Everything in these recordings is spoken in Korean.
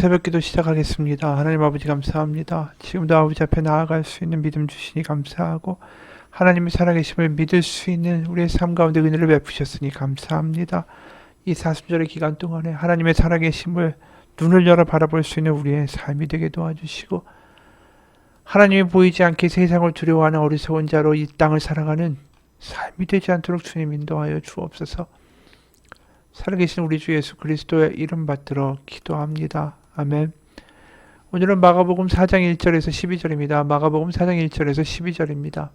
새벽기도 시작하겠습니다. 하나님 아버지 감사합니다. 지금도 아버지 앞에 나아갈 수 있는 믿음 주시니 감사하고 하나님의 살아계심을 믿을 수 있는 우리의 삶 가운데 은혜를 베푸셨으니 감사합니다. 이 사순절의 기간 동안에 하나님의 살아계심을 눈을 열어 바라볼 수 있는 우리의 삶이 되게 도와주시고 하나님이 보이지 않게 세상을 두려워하는 어리석은 자로 이 땅을 살아가는 삶이 되지 않도록 주님 인도하여 주옵소서. 살아계신 우리 주 예수 그리스도의 이름 받들어 기도합니다. 아멘. 오늘은 마가복음 4장 1절에서 12절입니다. 마가복음 4장 1절에서 12절입니다.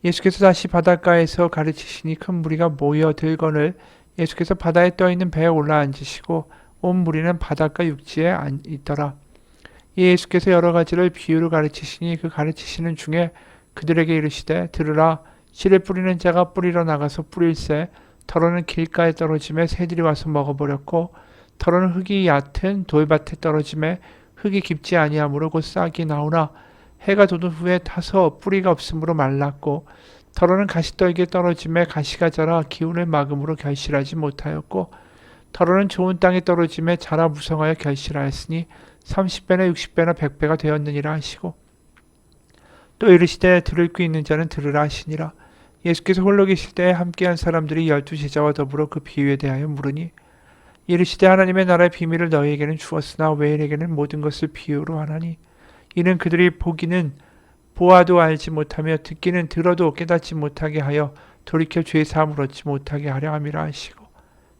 예수께서 다시 바닷가에서 가르치시니 큰 무리가 모여 들거늘 예수께서 바다에 떠있는 배에 올라앉으시고 온 무리는 바닷가 육지에 있더라. 예수께서 여러 가지를 비유로 가르치시니 그 가르치시는 중에 그들에게 이르시되 들으라. 씨를 뿌리는 자가 뿌리러 나가서 뿌릴새 더러는 길가에 떨어짐에 새들이 와서 먹어버렸고 더러는 흙이 얕은 돌밭에 떨어짐에 흙이 깊지 아니하므로 곧 싹이 나오나 해가 돋은 후에 타서 뿌리가 없으므로 말랐고 더러는 가시떨기에 떨어짐에 가시가 자라 기운을 막음으로 결실하지 못하였고 더러는 좋은 땅에 떨어짐에 자라 무성하여 결실하였으니 30배나 60배나 100배가 되었느니라 하시고 또 이르시되 들을 귀 있는 자는 들으라 하시니라. 예수께서 홀로 계실 때에 함께한 사람들이 12제자와 더불어 그 비유에 대하여 물으니 이르시되 하나님의 나라의 비밀을 너희에게는 주었으나 외인에게는 모든 것을 비유로 하나니 이는 그들이 보기는 보아도 알지 못하며 듣기는 들어도 깨닫지 못하게 하여 돌이켜 죄사함을 얻지 못하게 하려 함이라 하시고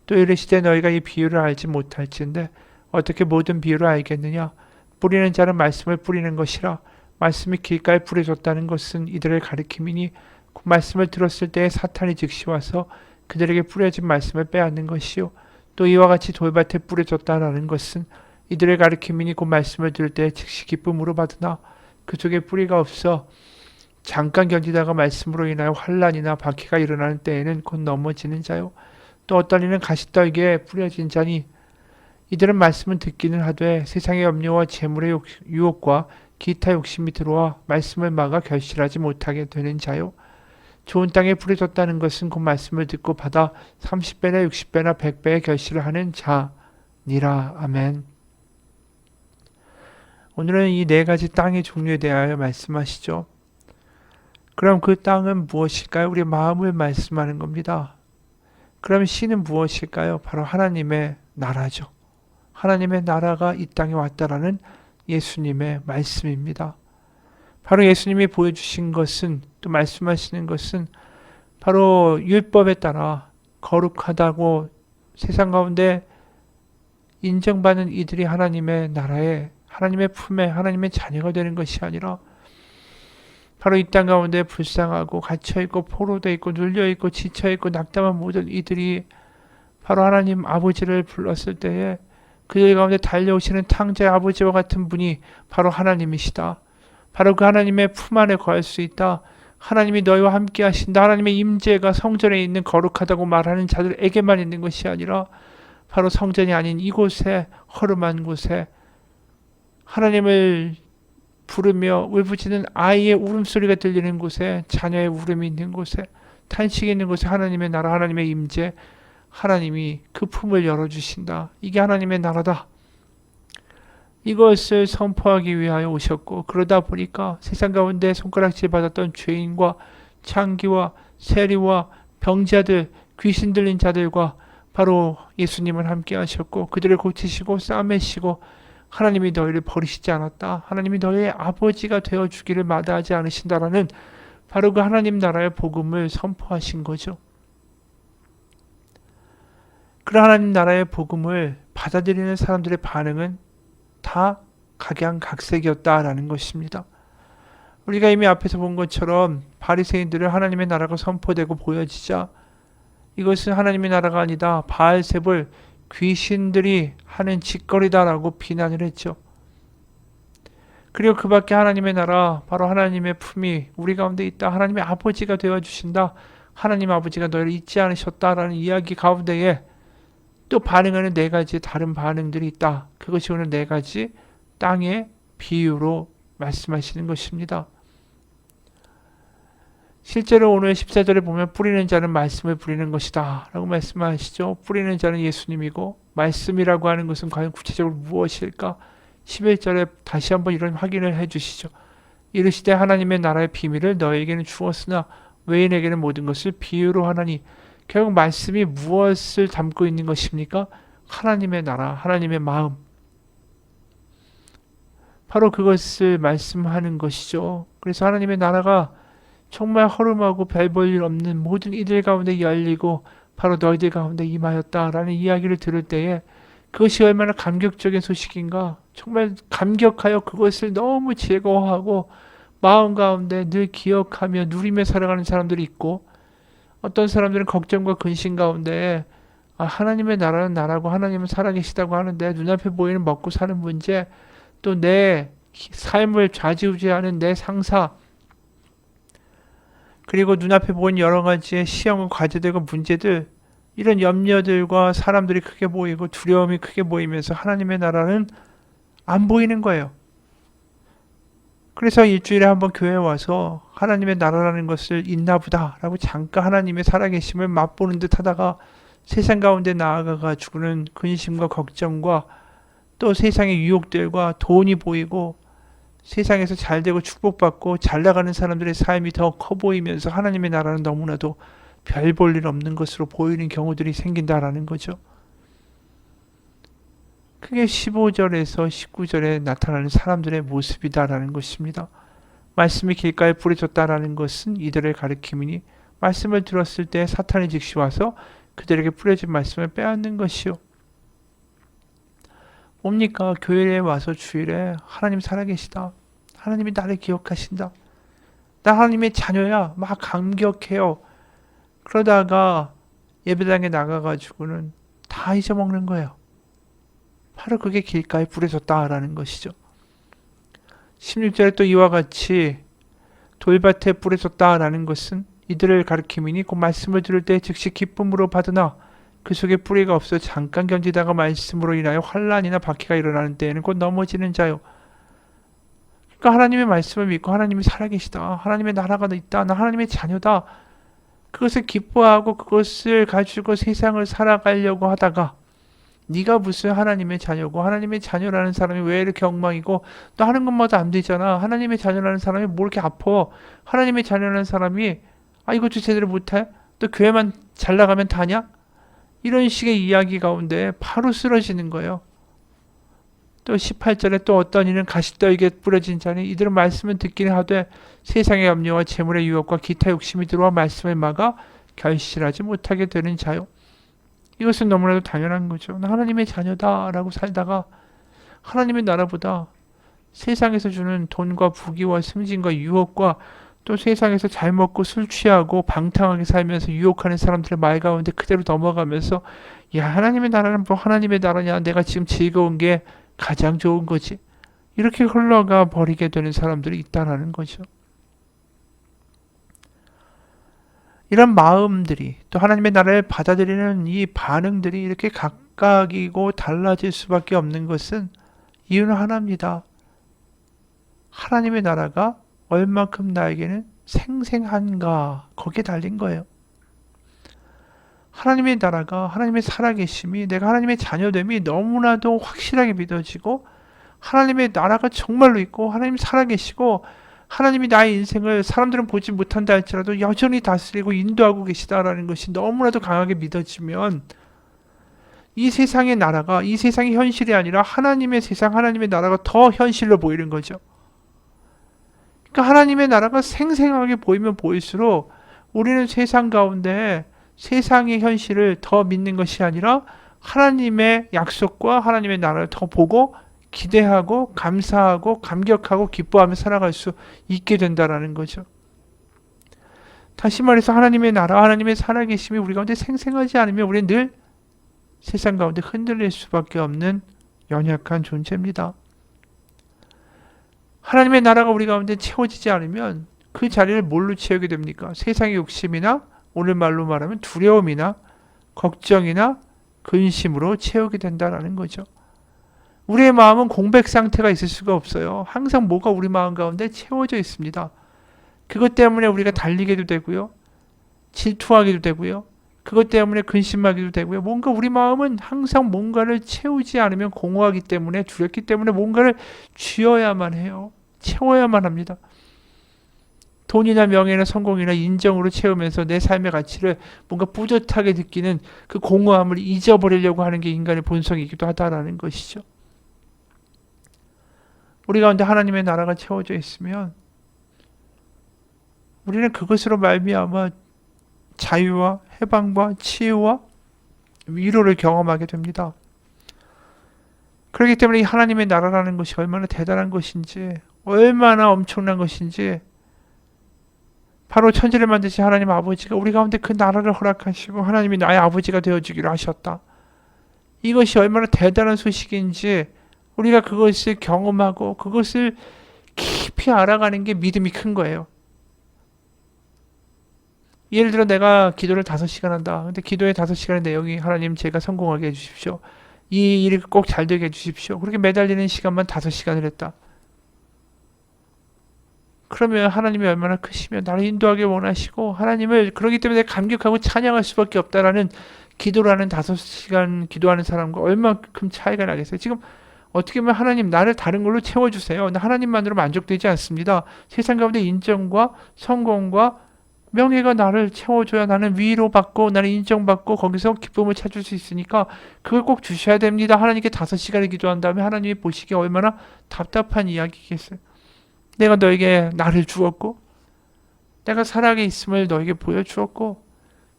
또 이르시되 너희가 이 비유를 알지 못할진데 어떻게 모든 비유를 알겠느냐. 뿌리는 자는 말씀을 뿌리는 것이라. 말씀이 길가에 뿌려졌다는 것은 이들을 가리킴이니 그 말씀을 들었을 때에 사탄이 즉시 와서 그들에게 뿌려진 말씀을 빼앗는 것이요 또 이와 같이 돌밭에 뿌려졌다라는 것은 이들을 가리킴이니 그 말씀을 들을 때에 즉시 기쁨으로 받으나 그 속에 뿌리가 없어 잠깐 견디다가 말씀으로 인하여 환난이나 박해가 일어나는 때에는 곧 넘어지는 자요 또 어떤 이는 가시떨기에 뿌려진 자니 이들은 말씀을 듣기는 하되 세상의 염려와 재물의 유혹과 기타 욕심이 들어와 말씀을 막아 결실하지 못하게 되는 자요 좋은 땅에 뿌려졌다는 것은 그 말씀을 듣고 받아 30배나 60배나 100배의 결실을 하는 자니라. 아멘. 오늘은 이 네 가지 땅의 종류에 대하여 말씀하시죠. 그럼 그 땅은 무엇일까요? 우리 마음을 말씀하는 겁니다. 그럼 씨는 무엇일까요? 바로 하나님의 나라죠. 하나님의 나라가 이 땅에 왔다라는 예수님의 말씀입니다. 바로 예수님이 보여주신 것은 또 말씀하시는 것은 바로 율법에 따라 거룩하다고 세상 가운데 인정받는 이들이 하나님의 나라에 하나님의 품에 하나님의 자녀가 되는 것이 아니라 바로 이 땅 가운데 불쌍하고 갇혀있고 포로되어 있고 눌려있고 지쳐있고 낙담한 모든 이들이 바로 하나님 아버지를 불렀을 때에 그들 가운데 달려오시는 탕자의 아버지와 같은 분이 바로 하나님이시다. 바로 그 하나님의 품 안에 거할 수 있다. 하나님이 너희와 함께 하신다. 하나님의 임재가 성전에 있는 거룩하다고 말하는 자들에게만 있는 것이 아니라 바로 성전이 아닌 이곳에 허름한 곳에 하나님을 부르며 울부짖는 아이의 울음소리가 들리는 곳에 자녀의 울음이 있는 곳에 탄식이 있는 곳에 하나님의 나라 하나님의 임재 하나님이 그 품을 열어주신다. 이게 하나님의 나라다. 이것을 선포하기 위하여 오셨고 그러다 보니까 세상 가운데 손가락질 받았던 죄인과 창기와 세리와 병자들 귀신 들린 자들과 바로 예수님을 함께 하셨고 그들을 고치시고 싸매시고 하나님이 너희를 버리시지 않았다. 하나님이 너희의 아버지가 되어주기를 마다하지 않으신다라는 바로 그 하나님 나라의 복음을 선포하신 거죠. 그런 하나님 나라의 복음을 받아들이는 사람들의 반응은 다 각양각색이었다라는 것입니다. 우리가 이미 앞에서 본 것처럼 바리새인들은 하나님의 나라가 선포되고 보여지자 이것은 하나님의 나라가 아니다. 바알세불 귀신들이 하는 짓거리다라고 비난을 했죠. 그리고 그 밖에 하나님의 나라 바로 하나님의 품이 우리 가운데 있다. 하나님의 아버지가 되어주신다. 하나님 아버지가 너희를 잊지 않으셨다라는 이야기 가운데에 또 반응하는 네 가지 다른 반응들이 있다. 그것이 오늘 네 가지 땅의 비유로 말씀하시는 것입니다. 실제로 오늘 14절에 보면 뿌리는 자는 말씀을 뿌리는 것이다 라고 말씀하시죠. 뿌리는 자는 예수님이고 말씀이라고 하는 것은 과연 구체적으로 무엇일까? 11절에 다시 한번 이런 확인을 해주시죠. 이르시되 하나님의 나라의 비밀을 너에게는 주었으나 외인에게는 모든 것을 비유로 하나니. 결국 말씀이 무엇을 담고 있는 것입니까? 하나님의 나라, 하나님의 마음. 바로 그것을 말씀하는 것이죠. 그래서 하나님의 나라가 정말 허름하고 별 볼 일 없는 모든 이들 가운데 열리고 바로 너희들 가운데 임하였다라는 이야기를 들을 때에 그것이 얼마나 감격적인 소식인가. 정말 감격하여 그것을 너무 즐거워하고 마음 가운데 늘 기억하며 누리며 살아가는 사람들이 있고, 어떤 사람들은 걱정과 근심 가운데 하나님의 나라는 나라고 하나님은 살아계시다고 하는데 눈앞에 보이는 먹고 사는 문제, 또 내 삶을 좌지우지하는 내 상사, 그리고 눈앞에 보이는 여러 가지의 시험과 과제들과 문제들, 이런 염려들과 사람들이 크게 보이고 두려움이 크게 보이면서 하나님의 나라는 안 보이는 거예요. 그래서 일주일에 한번 교회에 와서 하나님의 나라라는 것을 있나 보다라고 잠깐 하나님의 살아계심을 맛보는 듯 하다가 세상 가운데 나아가가지고는 근심과 걱정과 또 세상의 유혹들과 돈이 보이고 세상에서 잘되고 축복받고 잘 나가는 사람들의 삶이 더 커 보이면서 하나님의 나라는 너무나도 별 볼 일 없는 것으로 보이는 경우들이 생긴다라는 거죠. 그게 15절에서 19절에 나타나는 사람들의 모습이다라는 것입니다. 말씀이 길가에 뿌려졌다라는 것은 이들을 가리킴이니 말씀을 들었을 때 사탄이 즉시 와서 그들에게 뿌려진 말씀을 빼앗는 것이요. 뭡니까? 교회에 와서 주일에 하나님 살아계시다. 하나님이 나를 기억하신다. 나 하나님의 자녀야. 막 감격해요. 그러다가 예배당에 나가가지고는 다 잊어먹는 거예요. 바로 그게 길가에 뿌려졌다라는 것이죠. 16절에 또 이와 같이 돌밭에 뿌려졌다라는 것은 이들을 가리킴이니 그 말씀을 들을 때 즉시 기쁨으로 받으나 그 속에 뿌리가 없어 잠깐 견디다가 말씀으로 인하여 환난이나 박해가 일어나는 때에는 곧 넘어지는 자요. 그러니까 하나님의 말씀을 믿고 하나님이 살아계시다. 하나님의 나라가 있다. 나 하나님의 자녀다. 그것을 기뻐하고 그것을 가지고 세상을 살아가려고 하다가 네가 무슨 하나님의 자녀고 하나님의 자녀라는 사람이 왜 이렇게 엉망이고 또 하는 것마다 안 되잖아. 하나님의 자녀라는 사람이 뭐 이렇게 아파. 하나님의 자녀라는 사람이 이것도 제대로 못해? 또 교회만 잘 나가면 다냐? 이런 식의 이야기 가운데 바로 쓰러지는 거예요. 또 18절에 또 어떤 이는 가시떨기에 뿌려진 자니 이들은 말씀을 듣기는 하되 세상의 염려와 재물의 유혹과 기타 욕심이 들어와 말씀을 막아 결실하지 못하게 되는 자요. 이것은 너무나도 당연한 거죠. 나 하나님의 자녀다라고 살다가 하나님의 나라보다 세상에서 주는 돈과 부귀와 승진과 유혹과 또 세상에서 잘 먹고 술 취하고 방탕하게 살면서 유혹하는 사람들의 말 가운데 그대로 넘어가면서 야, 하나님의 나라는 뭐 하나님의 나라냐, 내가 지금 즐거운 게 가장 좋은 거지, 이렇게 흘러가 버리게 되는 사람들이 있다라는 거죠. 이런 마음들이 또 하나님의 나라를 받아들이는 이 반응들이 이렇게 각각이고 달라질 수밖에 없는 것은 이유는 하나입니다. 하나님의 나라가 얼만큼 나에게는 생생한가, 거기에 달린 거예요. 하나님의 나라가, 하나님의 살아계심이, 내가 하나님의 자녀됨이 너무나도 확실하게 믿어지고 하나님의 나라가 정말로 있고 하나님 살아계시고 하나님이 나의 인생을 사람들은 보지 못한다 할지라도 여전히 다스리고 인도하고 계시다라는 것이 너무나도 강하게 믿어지면 이 세상의 나라가, 이 세상의 현실이 아니라 하나님의 세상, 하나님의 나라가 더 현실로 보이는 거죠. 그러니까 하나님의 나라가 생생하게 보이면 보일수록 우리는 세상 가운데 세상의 현실을 더 믿는 것이 아니라 하나님의 약속과 하나님의 나라를 더 보고 기대하고 감사하고 감격하고 기뻐하며 살아갈 수 있게 된다라는 거죠. 다시 말해서 하나님의 나라, 하나님의 살아계심이 우리 가운데 생생하지 않으면 우리는 늘 세상 가운데 흔들릴 수밖에 없는 연약한 존재입니다. 하나님의 나라가 우리 가운데 채워지지 않으면 그 자리를 뭘로 채우게 됩니까? 세상의 욕심이나 오늘 말로 말하면 두려움이나 걱정이나 근심으로 채우게 된다라는 거죠. 우리의 마음은 공백 상태가 있을 수가 없어요. 항상 뭐가 우리 마음 가운데 채워져 있습니다. 그것 때문에 우리가 달리게도 되고요. 질투하게도 되고요. 그것 때문에 근심하기도 되고요. 뭔가 우리 마음은 항상 뭔가를 채우지 않으면 공허하기 때문에, 두렵기 때문에 뭔가를 쥐어야만 해요. 채워야만 합니다. 돈이나 명예나 성공이나 인정으로 채우면서 내 삶의 가치를 뭔가 뿌듯하게 느끼는 그 공허함을 잊어버리려고 하는 게 인간의 본성이기도 하다라는 것이죠. 우리 가운데 하나님의 나라가 채워져 있으면 우리는 그것으로 말미암아 자유와 해방과 치유와 위로를 경험하게 됩니다. 그렇기 때문에 이 하나님의 나라라는 것이 얼마나 대단한 것인지, 얼마나 엄청난 것인지, 바로 천지를 만드신 하나님 아버지가 우리 가운데 그 나라를 허락하시고 하나님이 나의 아버지가 되어주기로 하셨다. 이것이 얼마나 대단한 소식인지 우리가 그것을 경험하고 그것을 깊이 알아가는 게 믿음이 큰 거예요. 예를 들어 내가 기도를 5시간 한다. 근데 기도의 5시간의 내용이 하나님 제가 성공하게 해주십시오. 이 일이 꼭 잘 되게 해주십시오. 그렇게 매달리는 시간만 5시간을 했다. 그러면 하나님이 얼마나 크시면 나를 인도하기 원하시고 하나님을 그러기 때문에 감격하고 찬양할 수밖에 없다라는 기도라는 5시간 기도하는 사람과 얼마큼 차이가 나겠어요. 지금 어떻게 보면 하나님 나를 다른 걸로 채워주세요. 하나님만으로 만족되지 않습니다. 세상 가운데 인정과 성공과 명예가 나를 채워줘야 나는 위로받고 나는 인정받고 거기서 기쁨을 찾을 수 있으니까 그걸 꼭 주셔야 됩니다. 하나님께 5시간을 기도한 다음에 하나님이 보시기에 얼마나 답답한 이야기겠어요. 내가 너에게 나를 주었고 내가 사랑에 있음을 너에게 보여주었고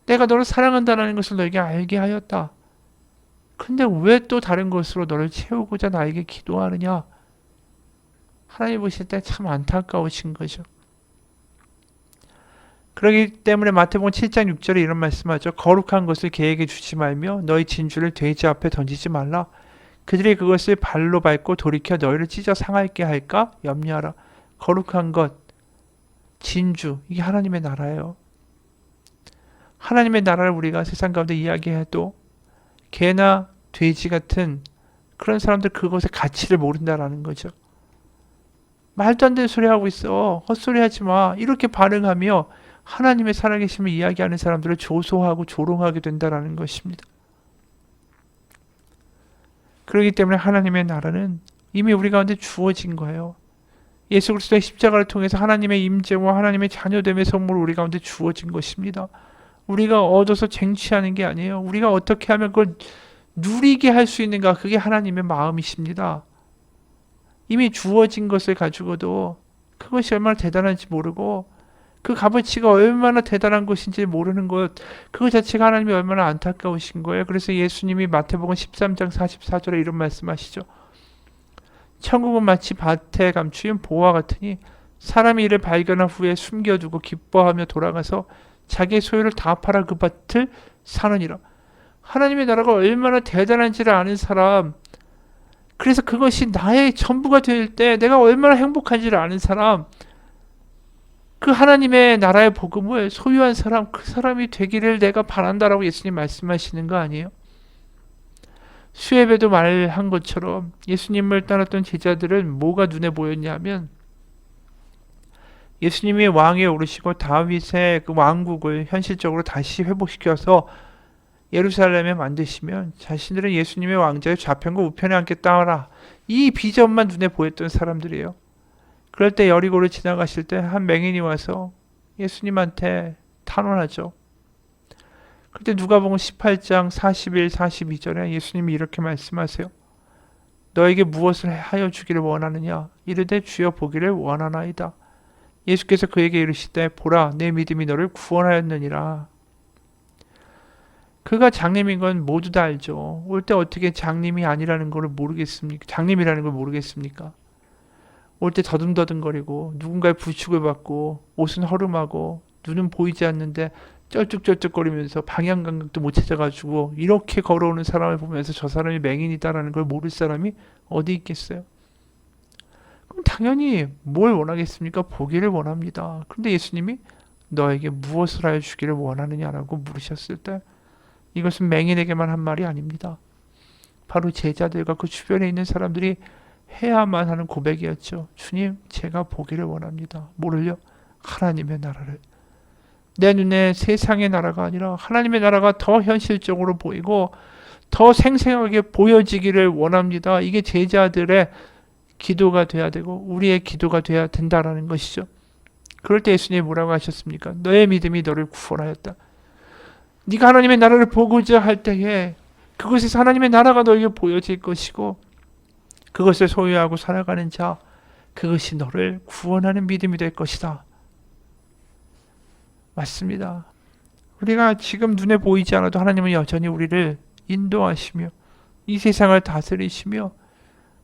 내가 너를 사랑한다는 것을 너에게 알게 하였다. 근데 왜 또 다른 것으로 너를 채우고자 나에게 기도하느냐? 하나님 보실 때 참 안타까우신 거죠. 그렇기 때문에 마태복음 7장 6절에 이런 말씀하죠. 거룩한 것을 개에게 주지 말며 너희 진주를 돼지 앞에 던지지 말라. 그들이 그것을 발로 밟고 돌이켜 너희를 찢어 상하게 할까 염려하라. 거룩한 것, 진주, 이게 하나님의 나라예요. 하나님의 나라를 우리가 세상 가운데 이야기해도 개나 돼지 같은 그런 사람들 그것의 가치를 모른다라는 거죠. 말도 안 되는 소리 하고 있어. 헛소리 하지 마. 이렇게 반응하며 하나님의 살아계심을 이야기하는 사람들을 조소하고 조롱하게 된다라는 것입니다. 그렇기 때문에 하나님의 나라는 이미 우리 가운데 주어진 거예요. 예수 그리스도의 십자가를 통해서 하나님의 임재와 하나님의 자녀됨의 선물을 우리 가운데 주어진 것입니다. 우리가 얻어서 쟁취하는 게 아니에요. 우리가 어떻게 하면 그걸 누리게 할 수 있는가, 그게 하나님의 마음이십니다. 이미 주어진 것을 가지고도 그것이 얼마나 대단한지 모르고 그 값어치가 얼마나 대단한 것인지 모르는 것, 그거 자체가 하나님이 얼마나 안타까우신 거예요. 그래서 예수님이 마태복음 13장 44절에 이런 말씀하시죠. 천국은 마치 밭에 감추인 보화 같으니 사람이 이를 발견한 후에 숨겨두고 기뻐하며 돌아가서 자기의 소유를 다 팔아 그 밭을 사느니라. 하나님의 나라가 얼마나 대단한지를 아는 사람, 그래서 그것이 나의 전부가 될 때 내가 얼마나 행복한지를 아는 사람, 그 하나님의 나라의 복음을 소유한 사람, 그 사람이 되기를 내가 바란다라고 예수님 말씀하시는 거 아니에요? 수협에도 말한 것처럼 예수님을 따랐던 제자들은 뭐가 눈에 보였냐면 예수님이 왕위에 오르시고 다윗의 그 왕국을 현실적으로 다시 회복시켜서 예루살렘에 만드시면 자신들은 예수님의 왕자의 좌편과 우편에 앉겠다 하라. 이 비전만 눈에 보였던 사람들이에요. 그럴 때 여리고를 지나가실 때 한 맹인이 와서 예수님한테 탄원하죠. 그때 누가복음 18장 41, 42절에 예수님이 이렇게 말씀하세요. 너에게 무엇을 하여 주기를 원하느냐? 이르되 주여 보기를 원하나이다. 예수께서 그에게 이르시되 보라 내 믿음이 너를 구원하였느니라. 그가 장님인 건 모두 다 알죠. 올 때 어떻게 장님이 아니라는 걸 모르겠습니까? 장님이라는 걸 모르겠습니까? 올 때 더듬더듬거리고 누군가의 부축을 받고 옷은 허름하고 눈은 보이지 않는데 쩔뚝쩔뚝거리면서 방향 감각도 못 찾아가지고 이렇게 걸어오는 사람을 보면서 저 사람이 맹인이다라는 걸 모를 사람이 어디 있겠어요? 그럼 당연히 뭘 원하겠습니까? 보기를 원합니다. 그런데 예수님이 너에게 무엇을 하여 주기를 원하느냐라고 물으셨을 때 이것은 맹인에게만 한 말이 아닙니다. 바로 제자들과 그 주변에 있는 사람들이 해야만 하는 고백이었죠. 주님, 제가 보기를 원합니다. 뭐를요? 하나님의 나라를. 내 눈에 세상의 나라가 아니라 하나님의 나라가 더 현실적으로 보이고 더 생생하게 보여지기를 원합니다. 이게 제자들의 기도가 돼야 되고 우리의 기도가 돼야 된다라는 것이죠. 그럴 때 예수님이 뭐라고 하셨습니까? 너의 믿음이 너를 구원하였다. 네가 하나님의 나라를 보고자 할 때에 그곳에서 하나님의 나라가 너에게 보여질 것이고 그것을 소유하고 살아가는 자, 그것이 너를 구원하는 믿음이 될 것이다. 맞습니다. 우리가 지금 눈에 보이지 않아도 하나님은 여전히 우리를 인도하시며 이 세상을 다스리시며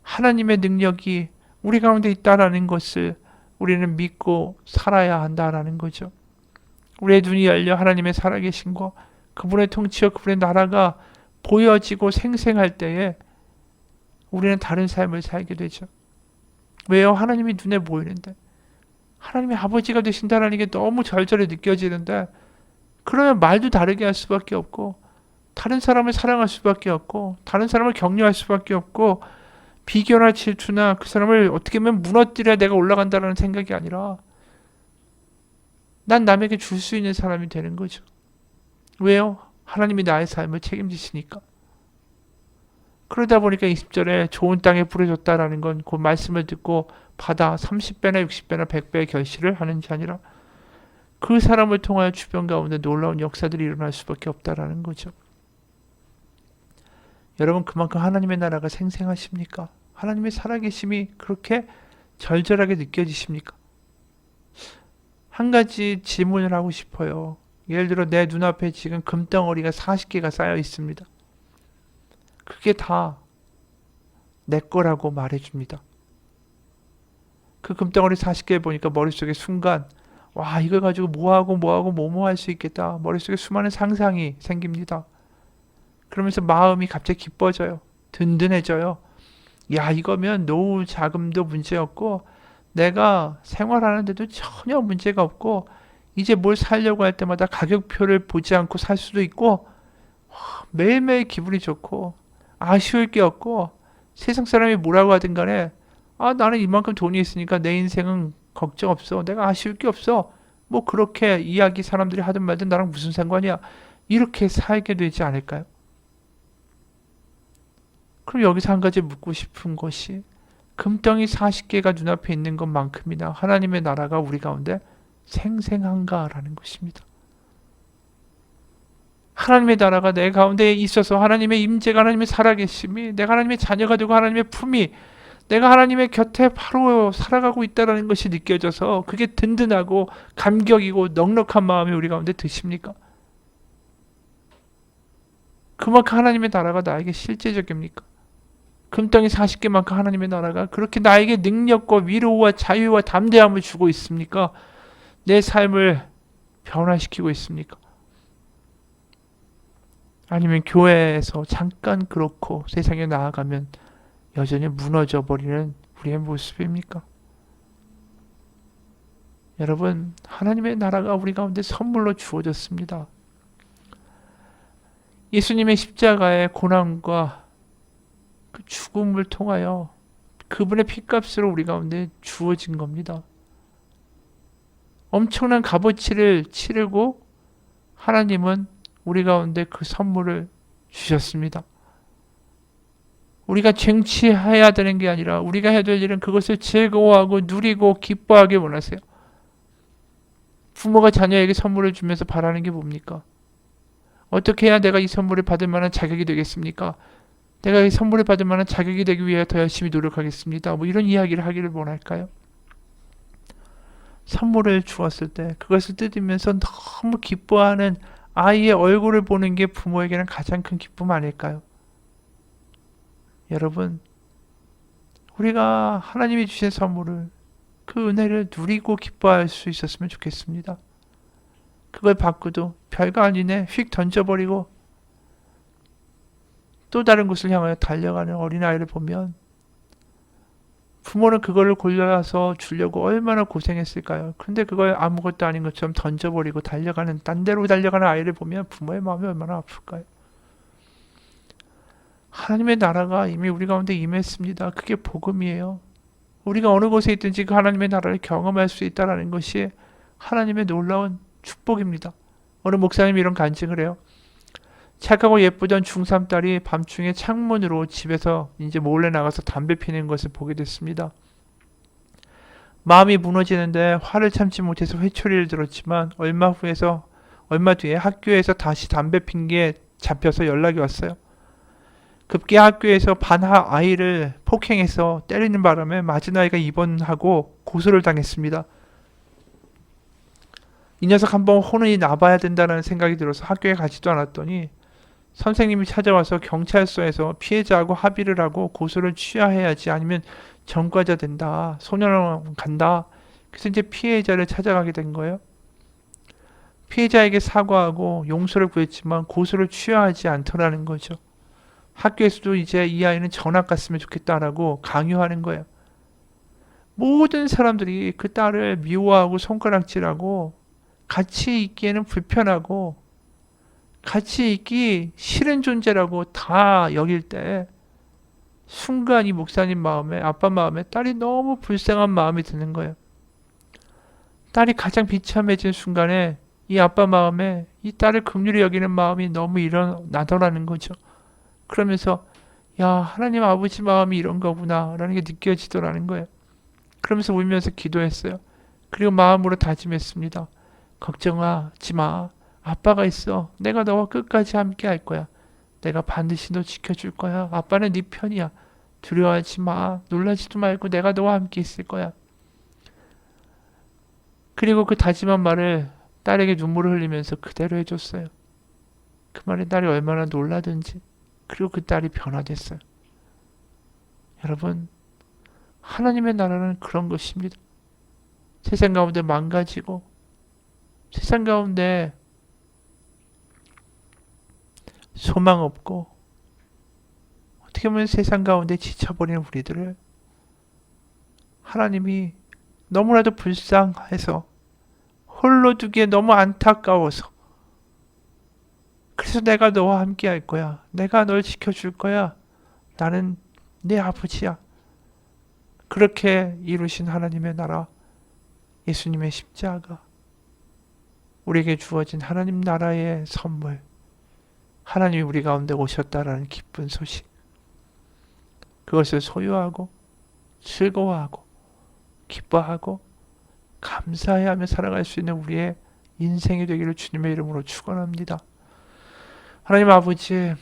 하나님의 능력이 우리 가운데 있다라는 것을 우리는 믿고 살아야 한다라는 거죠. 우리의 눈이 열려 하나님의 살아계신과 그분의 통치와 그분의 나라가 보여지고 생생할 때에 우리는 다른 삶을 살게 되죠. 왜요? 하나님이 눈에 보이는데 하나님의 아버지가 되신다는 게 너무 절절히 느껴지는데 그러면 말도 다르게 할 수밖에 없고 다른 사람을 사랑할 수밖에 없고 다른 사람을 격려할 수밖에 없고 비교나 질투나 그 사람을 어떻게 하면 무너뜨려야 내가 올라간다는 생각이 아니라 난 남에게 줄 수 있는 사람이 되는 거죠. 왜요? 하나님이 나의 삶을 책임지시니까. 그러다 보니까 20절에 좋은 땅에 뿌려졌다라는 건 그 말씀을 듣고 받아 30배나 60배나 100배의 결실을 하는 게 아니라 그 사람을 통하여 주변 가운데 놀라운 역사들이 일어날 수밖에 없다라는 거죠. 여러분 그만큼 하나님의 나라가 생생하십니까? 하나님의 살아계심이 그렇게 절절하게 느껴지십니까? 한 가지 질문을 하고 싶어요. 예를 들어 내 눈앞에 지금 금덩어리가 40개가 쌓여 있습니다. 그게 다 내 거라고 말해줍니다. 그 금덩어리 40개 보니까 머릿속에 순간 와 이걸 가지고 뭐하고 할 수 있겠다. 머릿속에 수많은 상상이 생깁니다. 그러면서 마음이 갑자기 기뻐져요. 든든해져요. 야 이거면 노후 자금도 문제였고 내가 생활하는데도 전혀 문제가 없고 이제 뭘 사려고 할 때마다 가격표를 보지 않고 살 수도 있고 매일매일 기분이 좋고 아쉬울 게 없고 세상 사람이 뭐라고 하든 간에 나는 이만큼 돈이 있으니까 내 인생은 걱정 없어. 내가 아쉬울 게 없어. 뭐 그렇게 이야기 사람들이 하든 말든 나랑 무슨 상관이야. 이렇게 살게 되지 않을까요? 그럼 여기서 한 가지 묻고 싶은 것이 금덩이 40개가 눈앞에 있는 것만큼이나 하나님의 나라가 우리 가운데 생생한가라는 것입니다. 하나님의 나라가 내 가운데 있어서 하나님의 임재가 하나님의 살아계심이 내가 하나님의 자녀가 되고 하나님의 품이 내가 하나님의 곁에 바로 살아가고 있다는 것이 느껴져서 그게 든든하고 감격이고 넉넉한 마음이 우리 가운데 드십니까? 그만큼 하나님의 나라가 나에게 실제적입니까? 금덩이 40개만큼 하나님의 나라가 그렇게 나에게 능력과 위로와 자유와 담대함을 주고 있습니까? 내 삶을 변화시키고 있습니까? 아니면 교회에서 잠깐 그렇고 세상에 나아가면 여전히 무너져 버리는 우리의 모습입니까? 여러분, 하나님의 나라가 우리 가운데 선물로 주어졌습니다. 예수님의 십자가의 고난과 그 죽음을 통하여 그분의 피값으로 우리 가운데 주어진 겁니다. 엄청난 값어치를 치르고 하나님은 우리 가운데 그 선물을 주셨습니다. 우리가 쟁취해야 되는 게 아니라 우리가 해야 될 일은 그것을 즐거워하고 누리고 기뻐하길 원하세요. 부모가 자녀에게 선물을 주면서 바라는 게 뭡니까? 어떻게 해야 내가 이 선물을 받을 만한 자격이 되겠습니까? 내가 이 선물을 받을 만한 자격이 되기 위해 더 열심히 노력하겠습니다. 뭐 이런 이야기를 하기를 원할까요? 선물을 주었을 때 그것을 뜯으면서 너무 기뻐하는 아이의 얼굴을 보는 게 부모에게는 가장 큰 기쁨 아닐까요? 여러분, 우리가 하나님이 주신 선물을 그 은혜를 누리고 기뻐할 수 있었으면 좋겠습니다. 그걸 받고도 별거 아니네 휙 던져버리고 또 다른 곳을 향하여 달려가는 어린아이를 보면 부모는 그거를 골라서 주려고 얼마나 고생했을까요? 그런데 그걸 아무것도 아닌 것처럼 던져버리고 달려가는 딴 데로 달려가는 아이를 보면 부모의 마음이 얼마나 아플까요? 하나님의 나라가 이미 우리 가운데 임했습니다. 그게 복음이에요. 우리가 어느 곳에 있든지 그 하나님의 나라를 경험할 수 있다는 것이 하나님의 놀라운 축복입니다. 어느 목사님이 이런 간증을 해요. 착하고 예쁘던 중3 딸이 밤중에 창문으로 집에서 이제 몰래 나가서 담배 피는 것을 보게 됐습니다. 마음이 무너지는데 화를 참지 못해서 회초리를 들었지만 얼마 뒤에 학교에서 다시 담배 핀 게 잡혀서 연락이 왔어요. 급기 학교에서 반하 아이를 폭행해서 때리는 바람에 맞은 아이가 입원하고 고소를 당했습니다. 이 녀석 한번 혼이 나봐야 된다는 생각이 들어서 학교에 가지도 않았더니 선생님이 찾아와서 경찰서에서 피해자하고 합의를 하고 고소를 취하해야지 아니면 전과자 된다. 소년원 간다. 그래서 이제 피해자를 찾아가게 된 거예요. 피해자에게 사과하고 용서를 구했지만 고소를 취하하지 않더라는 거죠. 학교에서도 이제 이 아이는 전학 갔으면 좋겠다라고 강요하는 거예요. 모든 사람들이 그 딸을 미워하고 손가락질하고 같이 있기에는 불편하고 같이 있기 싫은 존재라고 다 여길 때 순간 이 목사님 마음에, 아빠 마음에 딸이 너무 불쌍한 마음이 드는 거예요. 딸이 가장 비참해진 순간에 이 아빠 마음에 이 딸을 긍휼히 여기는 마음이 너무 일어나더라는 거죠. 그러면서 야, 하나님 아버지 마음이 이런 거구나 라는 게 느껴지더라는 거예요. 그러면서 울면서 기도했어요. 그리고 마음으로 다짐했습니다. 걱정하지 마. 아빠가 있어. 내가 너와 끝까지 함께 할 거야. 내가 반드시 너 지켜줄 거야. 아빠는 네 편이야. 두려워하지 마. 놀라지도 말고 내가 너와 함께 있을 거야. 그리고 그 다짐한 말을 딸에게 눈물을 흘리면서 그대로 해줬어요. 그 말에 딸이 얼마나 놀라든지. 그리고 그 딸이 변화됐어요. 여러분, 하나님의 나라는 그런 것입니다. 세상 가운데 망가지고 세상 가운데 소망 없고 어떻게 보면 세상 가운데 지쳐버리는 우리들을 하나님이 너무나도 불쌍해서 홀로 두기에 너무 안타까워서 그래서 내가 너와 함께 할 거야. 내가 널 지켜줄 거야. 나는 네 아버지야. 그렇게 이루신 하나님의 나라, 예수님의 십자가, 우리에게 주어진 하나님 나라의 선물, 하나님이 우리 가운데 오셨다라는 기쁜 소식, 그것을 소유하고 즐거워하고 기뻐하고 감사해하며 살아갈 수 있는 우리의 인생이 되기를 주님의 이름으로 축원합니다. 하나님 아버지,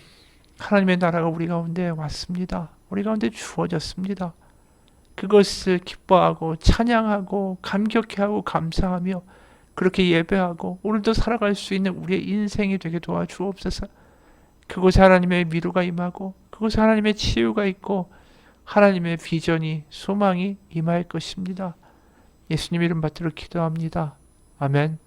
하나님의 나라가 우리 가운데 왔습니다. 우리 가운데 주어졌습니다. 그것을 기뻐하고 찬양하고 감격해하고 감사하며 그렇게 예배하고 오늘도 살아갈 수 있는 우리의 인생이 되게 도와주옵소서. 그곳에 하나님의 위로가 임하고 그곳에 하나님의 치유가 있고 하나님의 비전이 소망이 임할 것입니다. 예수님 이름 받들어 기도합니다. 아멘.